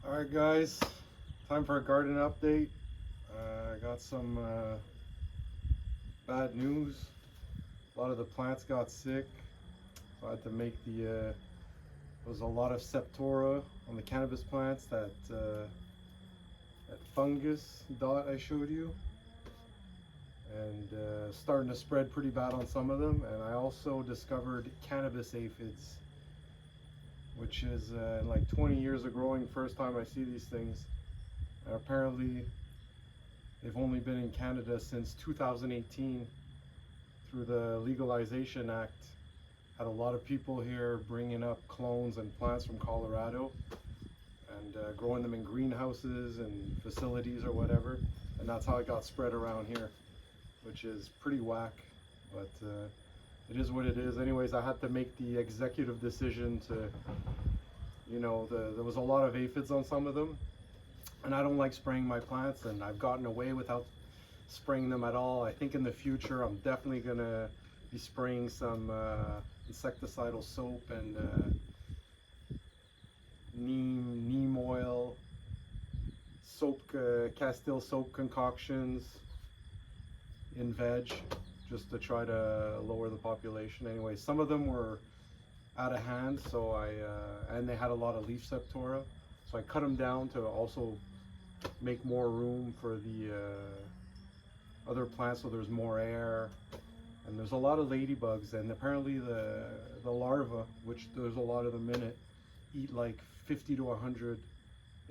Alright guys, time for a garden update. I got some bad news. A lot of the plants got sick, so I had to make there was a lot of septora on the cannabis plants, that fungus dot I showed you, and starting to spread pretty bad on some of them. And I also discovered cannabis aphids, which is in like 20 years of growing, first time I see these things. And apparently they've only been in Canada since 2018 through the Legalization Act. Had a lot of people here bringing up clones and plants from Colorado and growing them in greenhouses and facilities or whatever, and that's how it got spread around here, which is pretty whack, but it is what it is. Anyways, I had to make the executive decision to, there was a lot of aphids on some of them, and I don't like spraying my plants, and I've gotten away without spraying them at all. I think in the future I'm definitely gonna be spraying some insecticidal soap and neem oil, soap, Castile soap concoctions in veg, just to try to lower the population. Anyway, some of them were out of hand, so and they had a lot of leaf septora, so I cut them down to also make more room for the other plants, so there's more air. And there's a lot of ladybugs, and apparently the larvae, which there's a lot of them in it, eat like 50 to 100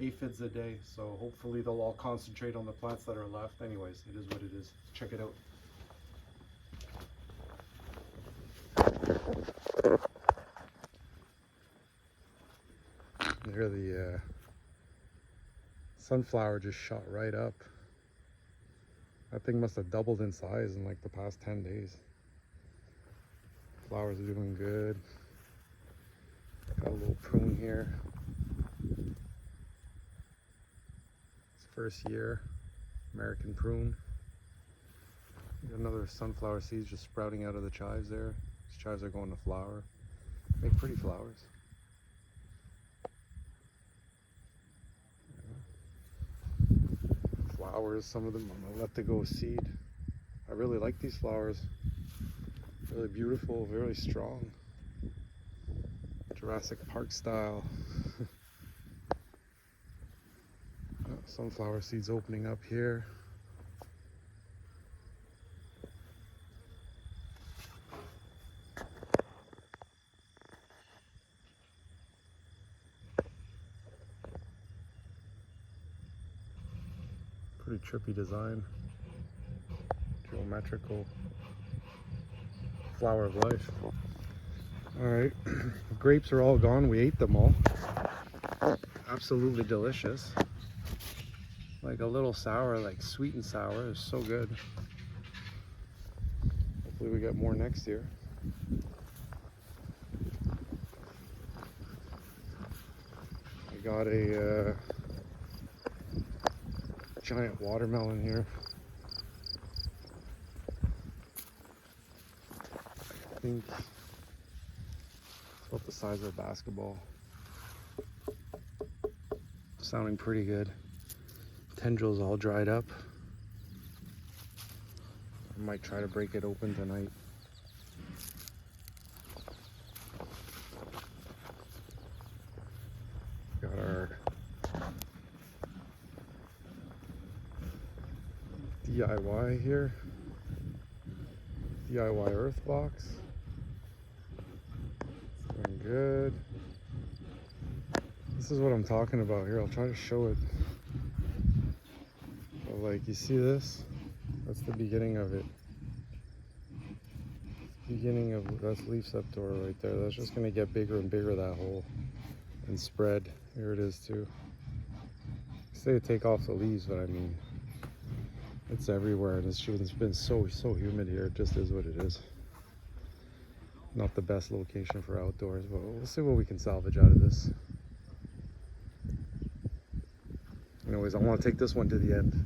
aphids a day. So hopefully they'll all concentrate on the plants that are left. Anyways, it is what it is. Check it out. There, the sunflower just shot right up. That thing must have doubled in size in like the past 10 days. Flowers are doing good. Got a little prune here. It's first year, American prune. Got another sunflower seeds just sprouting out of the chives there. These chives are going to flower. Make pretty flowers. Flowers, some of them I'm gonna let to go seed. I really like these flowers. Really beautiful, very strong. Jurassic Park style. Sunflower seeds opening up here. Pretty trippy design. Geometrical flower of life. All right, grapes are all gone. We ate them all. Absolutely delicious. Like a little sour, like sweet and sour. It's so good. Hopefully we get more next year. I got a giant watermelon here. I think it's about the size of a basketball. Sounding pretty good. Tendrils all dried up. I might try to break it open tonight. Got our DIY here. DIY earth box. Doing good. This is what I'm talking about here. I'll try to show it. But like, you see this? That's the beginning of it. Beginning of, that's leaf septora right there. That's just gonna get bigger and bigger, that hole, and spread. Here it is too. I say to take off the leaves, but I mean, it's everywhere, and it's been so humid here. It just is what it is. Not the best location for outdoors, but we'll see what we can salvage out of this. Anyways, I want to take this one to the end.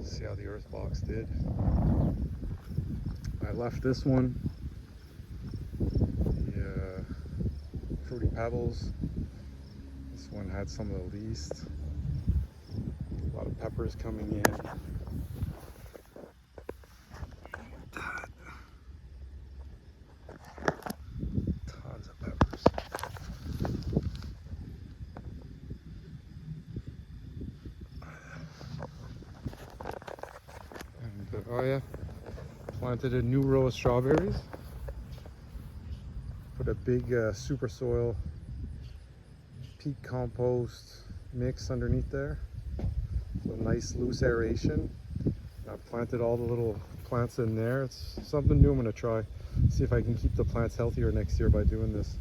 See how the earth box did. I left this one, the Fruity Pebbles. This This one had some of the least. A lot of peppers coming in. Tons of peppers. And, oh yeah, planted a new row of strawberries. Put a big super soil peat compost mix underneath there. So nice loose aeration. I've planted all the little plants in there. It's something new I'm going to try. See if I can keep the plants healthier next year by doing this.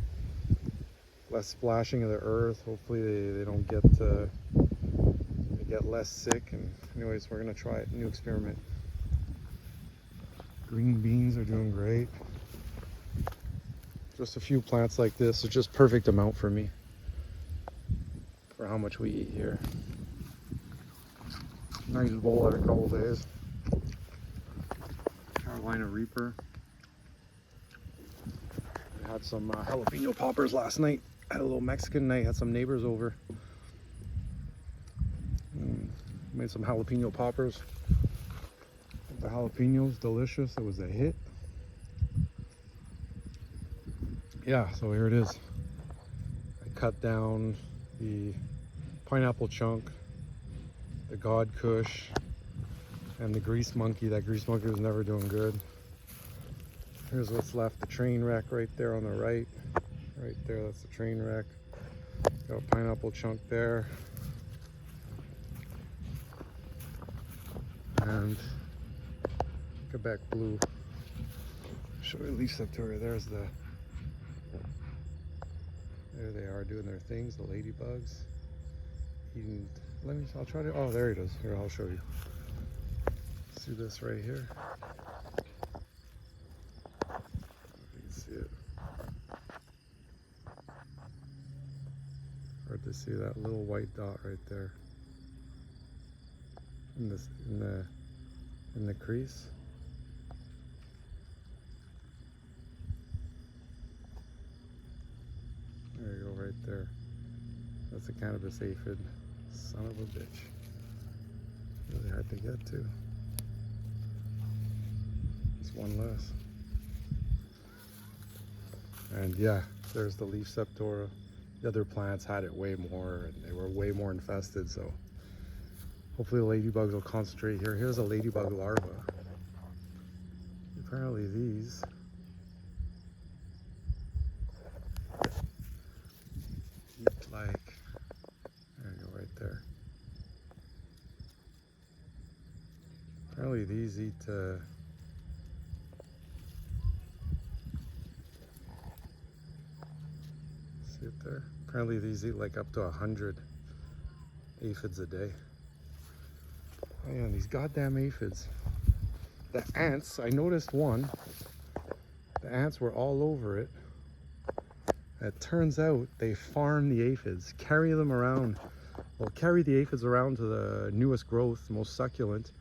Less splashing of the earth. Hopefully they don't get they get less sick. And anyways, we're going to try it. New experiment. Green beans are doing great. Just a few plants like this are just perfect amount for me, for how much we eat here. Nice bowl every couple days. Carolina Reaper. I had some jalapeno poppers last night. Had a little Mexican night. Had some neighbors over. Made some jalapeno poppers. The jalapenos, delicious. It was a hit. Yeah, so here it is. I cut down the pineapple chunk, the God Kush, and the grease monkey. That grease monkey was never doing good. Here's what's left, the train wreck right there on the right. Right there, that's the train wreck. Got a pineapple chunk there. And Quebec blue. Show you leaf septoria. There's the, there they are doing their things, the ladybugs. Eating, I'll try to, oh, there it is. Here, I'll show you. See this right here? You can see it. Hard to see that little white dot right there. In the crease. There you go, right there. That's a cannabis aphid. Son of a bitch. Really hard to get to. Just one less. And yeah, there's the leaf septora. The other plants had it way more, and they were way more infested, so hopefully the ladybugs will concentrate here. Here's a ladybug larva. Apparently these eat like, there you go, right there. Apparently these eat see it there? Apparently these eat like up to 100 aphids a day. Oh yeah, these goddamn aphids. The ants, I noticed one. The ants were all over it. It turns out they farm the aphids, carry them around. They'll carry the aphids around to the newest growth, most succulent.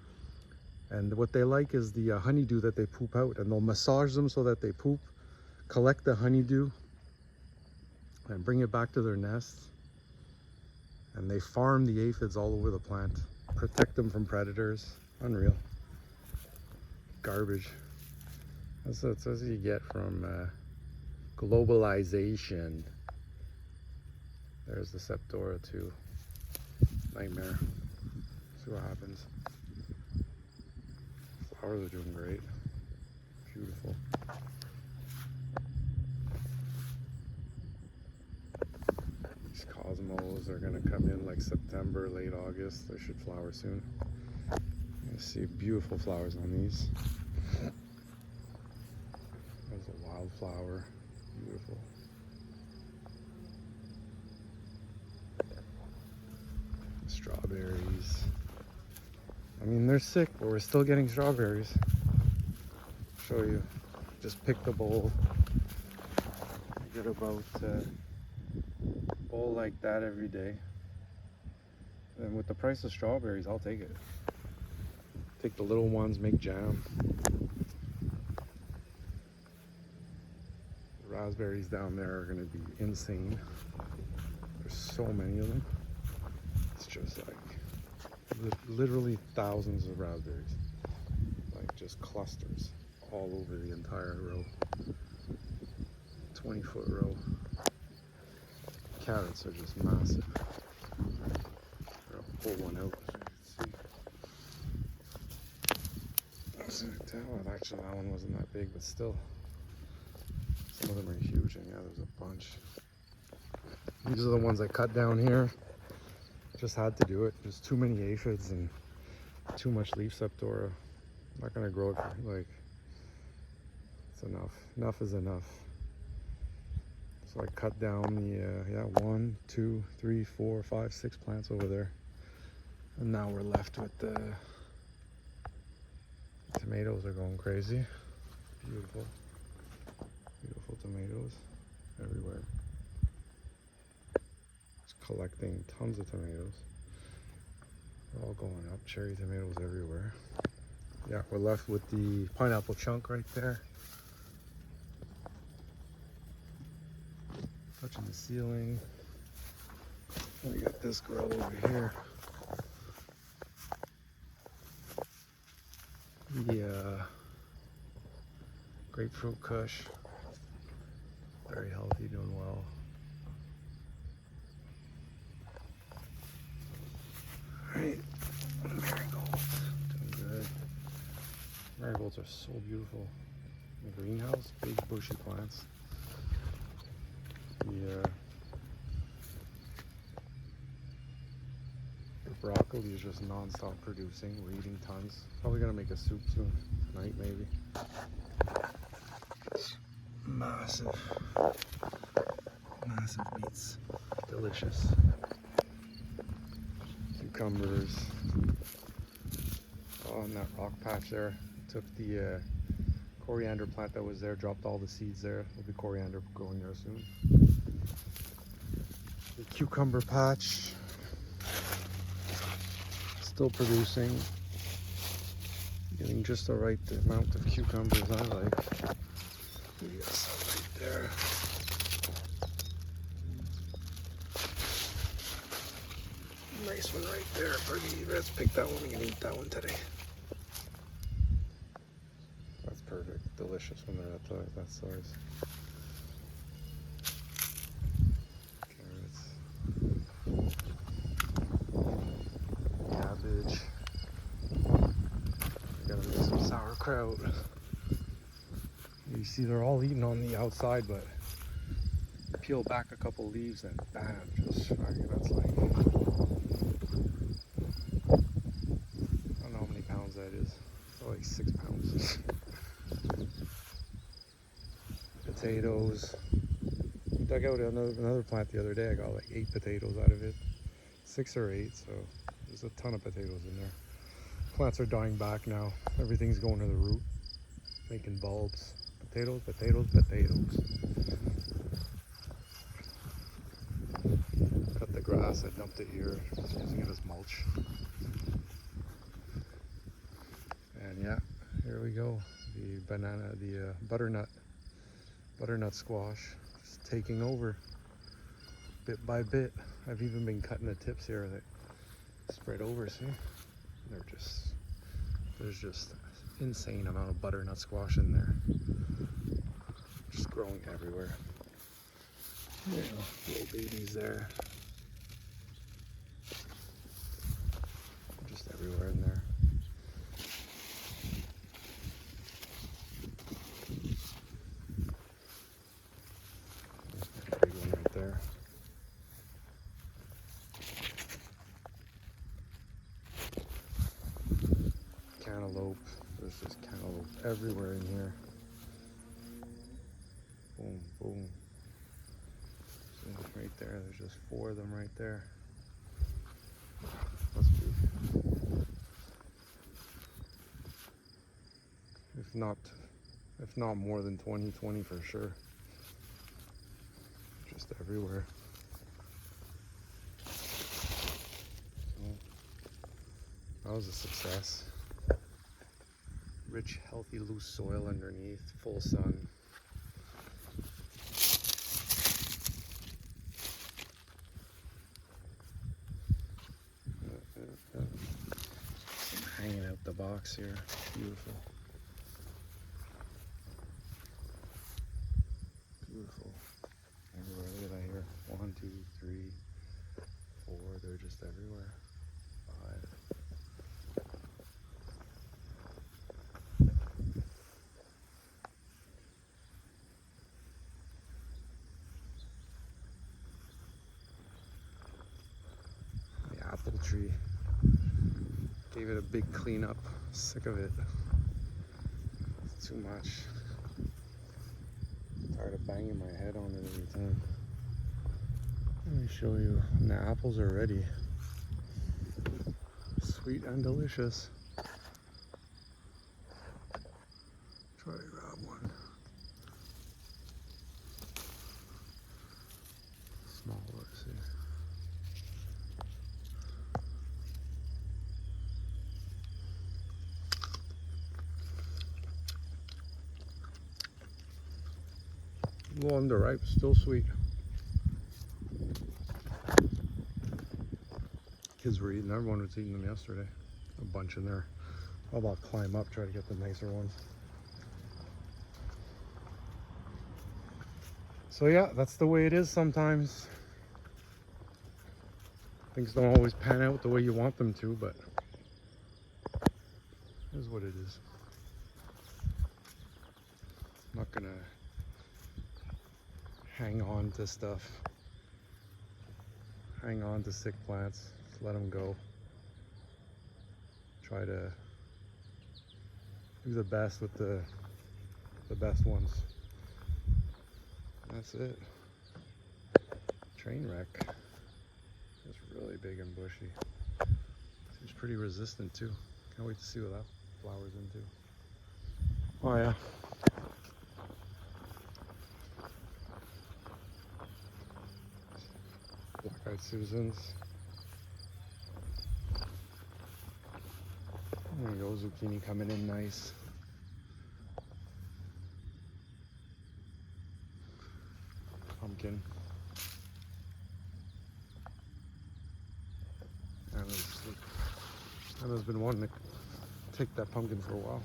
And what they like is the honeydew that they poop out, and they'll massage them so that they poop, collect the honeydew, and bring it back to their nest. And they farm the aphids all over the plant, protect them from predators. Unreal. Garbage. That's what you get from globalization. There's the septora too. Nightmare. See what happens. Flowers are doing great. Beautiful. These cosmos are gonna come in like September, late August. They should flower soon. You see beautiful flowers on these. There's a wildflower. Beautiful. Strawberries. I mean, they're sick, but we're still getting strawberries. Show you. Just pick the bowl. I get about a bowl like that every day. And with the price of strawberries, I'll take it. Take the little ones, make jam. The raspberries down there are going to be insane. There's so many of them. It's just like literally thousands of raspberries, like just clusters all over the entire row. 20-foot row. Carrots are just massive. I'll pull one out so you can see. Well, actually, that one wasn't that big, but still, some of them are huge. And yeah, there's a bunch. These are the ones I cut down here. Just had to do it. There's too many aphids and too much leaf septora. I'm not gonna grow it for, like, it's enough. Enough is enough. So I cut down the, yeah, 1, 2, 3, 4, 5, 6 plants over there. And now we're left with the tomatoes are going crazy. Beautiful. Beautiful tomatoes everywhere. Just collecting tons of tomatoes. They're all going up. Cherry tomatoes everywhere. Yeah, we're left with the pineapple chunk right there. Touching the ceiling. And we got this girl over here. The grapefruit kush. Very healthy, doing well. Alright, marigolds, doing good. Marigolds are so beautiful. In the greenhouse, big bushy plants. The broccoli is just non-stop producing. We're eating tons. Probably gonna make a soup soon, tonight maybe. Massive, massive beets, delicious. Cucumbers. Oh, and that rock patch there. Took the coriander plant that was there, dropped all the seeds there. There'll be coriander growing there soon. The cucumber patch. Still producing. Getting just the right amount of cucumbers I like. We got some right there. Nice one right there. Let's pick that one. We can eat that one today. That's perfect. Delicious when they're that size. Carrots. Cabbage. Gotta make some sauerkraut. You see they're all eating on the outside, but peel back a couple leaves and bam, just fucking, that's like, I don't know how many pounds that is. It's like 6 pounds. Potatoes. Dug out another plant the other day. I got like 8 potatoes out of it. 6 or 8, so there's a ton of potatoes in there. Plants are dying back now. Everything's going to the root, making bulbs. Potatoes, potatoes, potatoes. Cut the grass, I dumped it here, just using it as mulch. And yeah, here we go. The banana, the butternut squash, just taking over bit by bit. I've even been cutting the tips here that spread over, see? There's just insane amount of butternut squash in there. Just growing everywhere. Yeah, little babies there. Just everywhere in there. There's a big one right there. Cantaloupe. There's just cantaloupe everywhere in here. Boom, boom. So right there, there's just 4 of them right there. That's beautiful. If not more than 20 for sure. Just everywhere. So, that was a success. Rich, healthy, loose soil underneath, full sun. rocks here. Beautiful. Beautiful. Everywhere. Look at that here. 1, 2, 3, 4. They're just everywhere. 5. The apple tree. Gave it a big cleanup. Sick of it. It's too much. Tired of banging my head on it every time. Let me show you. And the apples are ready. Sweet and delicious. Try to grab one. Small, let's see. A little underripe, still sweet. Kids were eating, everyone was eating them yesterday. A bunch in there. How about climb up, try to get the nicer ones. So yeah, that's the way it is sometimes. Things don't always pan out the way you want them to, but it is what it is. I'm not gonna hang on to stuff. Hang on to sick plants. Just let them go. Try to do the best with the best ones. That's it. Train wreck. It's really big and bushy. Seems pretty resistant too. Can't wait to see what that flowers into. Oh yeah. Black-eyed Susans. There we go, zucchini coming in nice. Pumpkin. Anna's been wanting to take that pumpkin for a while.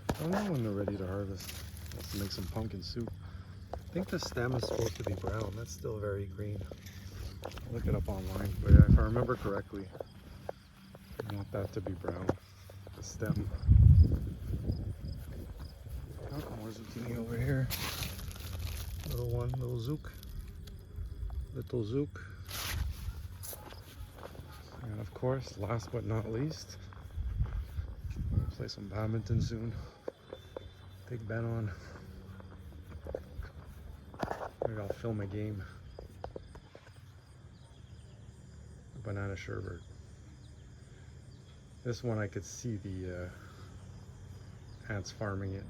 I don't know when they're ready to harvest. Let's make some pumpkin soup. I think the stem is supposed to be brown. That's still very green. I'll look it up online, but yeah, if I remember correctly, I want that to be brown. The stem. Oh, more zucchini over here. Little one, little zook. Little zook. And of course, last but not least, I'm gonna play some badminton soon. Take Ben on. Maybe I'll film a game. A banana sherbet. This one I could see the ants farming it.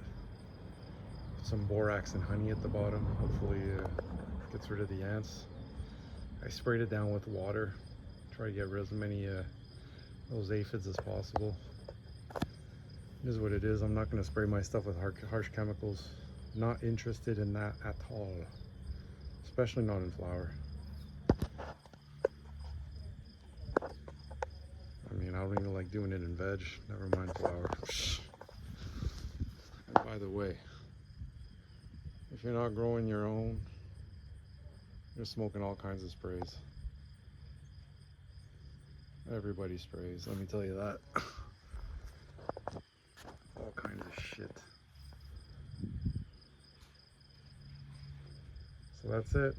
Some borax and honey at the bottom. Hopefully gets rid of the ants. I sprayed it down with water. Try to get rid of as many those aphids as possible. It is what it is. I'm not going to spray my stuff with harsh chemicals. Not interested in that at all. Especially not in flower. I mean, I don't even like doing it in veg. Never mind flower. And by the way, if you're not growing your own, you're smoking all kinds of sprays. Everybody sprays, let me tell you that. All kinds of shit. So that's it.